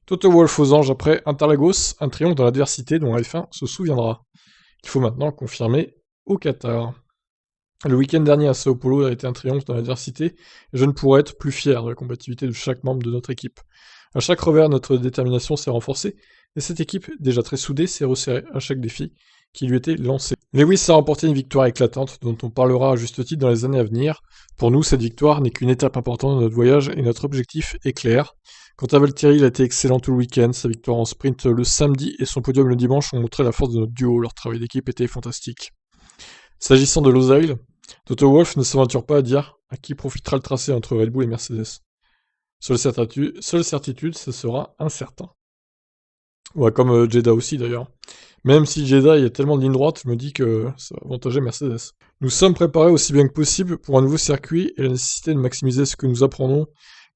Toto Wolff aux anges après Interlagos, un triomphe dans l'adversité dont la F1 se souviendra. Il faut maintenant confirmer au Qatar. Le week-end dernier à Sao Paulo a été un triomphe dans l'adversité, et je ne pourrais être plus fier de la combativité de chaque membre de notre équipe. À chaque revers, notre détermination s'est renforcée, et cette équipe, déjà très soudée, s'est resserrée à chaque défi qui lui était lancé. Lewis a remporté une victoire éclatante, dont on parlera à juste titre dans les années à venir. Pour nous, cette victoire n'est qu'une étape importante de notre voyage, et notre objectif est clair. Quant à Valtteri, il a été excellent tout le week-end, sa victoire en sprint le samedi et son podium le dimanche ont montré la force de notre duo, leur travail d'équipe était fantastique. S'agissant de Losail, Toto Wolff ne s'aventure pas à dire à qui profitera le tracé entre Red Bull et Mercedes. Seule certitude, ce sera incertain. Ouais, comme Jeddah aussi d'ailleurs. Même si Jeddah il y a tellement de lignes droites, je me dis que ça va avantager Mercedes. Nous sommes préparés aussi bien que possible pour un nouveau circuit et la nécessité de maximiser ce que nous apprenons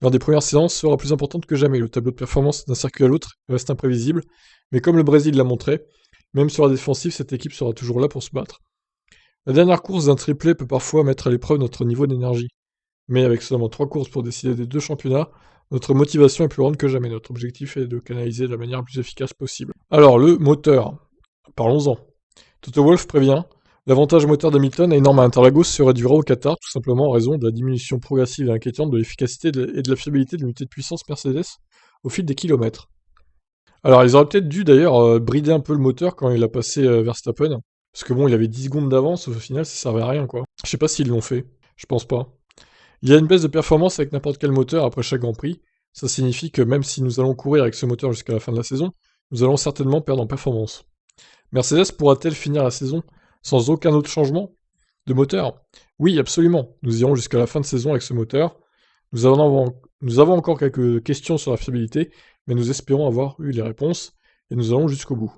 lors des premières séances sera plus importante que jamais. Le tableau de performance d'un circuit à l'autre reste imprévisible, mais comme le Brésil l'a montré, même sur la défensive, cette équipe sera toujours là pour se battre. La dernière course d'un triplé peut parfois mettre à l'épreuve notre niveau d'énergie. Mais avec seulement 3 courses pour décider des 2 championnats, notre motivation est plus grande que jamais. Notre objectif est de canaliser de la manière la plus efficace possible. Alors, le moteur. Parlons-en. Toto Wolff prévient, l'avantage moteur d'Hamilton est énorme à Interlagos se réduira au Qatar, tout simplement en raison de la diminution progressive et inquiétante de l'efficacité et de la fiabilité de l'unité de puissance Mercedes au fil des kilomètres. Alors, ils auraient peut-être dû d'ailleurs brider un peu le moteur quand il a passé Verstappen, parce que bon, il avait 10 secondes d'avance, au final, ça servait à rien, quoi. Je sais pas s'ils l'ont fait, je pense pas. Il y a une baisse de performance avec n'importe quel moteur après chaque Grand Prix. Ça signifie que même si nous allons courir avec ce moteur jusqu'à la fin de la saison, nous allons certainement perdre en performance. Mercedes pourra-t-elle finir la saison sans aucun autre changement de moteur? Oui, absolument. Nous irons jusqu'à la fin de saison avec ce moteur. Nous avons encore quelques questions sur la fiabilité, mais nous espérons avoir eu les réponses, et nous allons jusqu'au bout.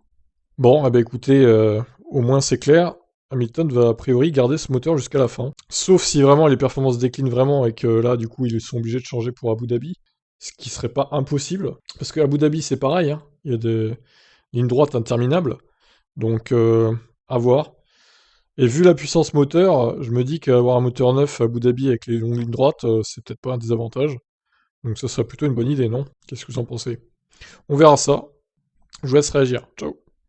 Bon, eh ben écoutez, au moins c'est clair. Hamilton va a priori garder ce moteur jusqu'à la fin. Sauf si vraiment les performances déclinent vraiment et que là, du coup, ils sont obligés de changer pour Abu Dhabi. Ce qui serait pas impossible. Parce que Abu Dhabi, c'est pareil, hein. Il y a des lignes droites interminables. Donc, à voir. Et vu la puissance moteur, je me dis qu'avoir un moteur neuf à Abu Dhabi avec les longues lignes droites, c'est peut-être pas un désavantage. Donc ça serait plutôt une bonne idée, non? Qu'est-ce que vous en pensez? On verra ça. Je vous laisse réagir. Ciao.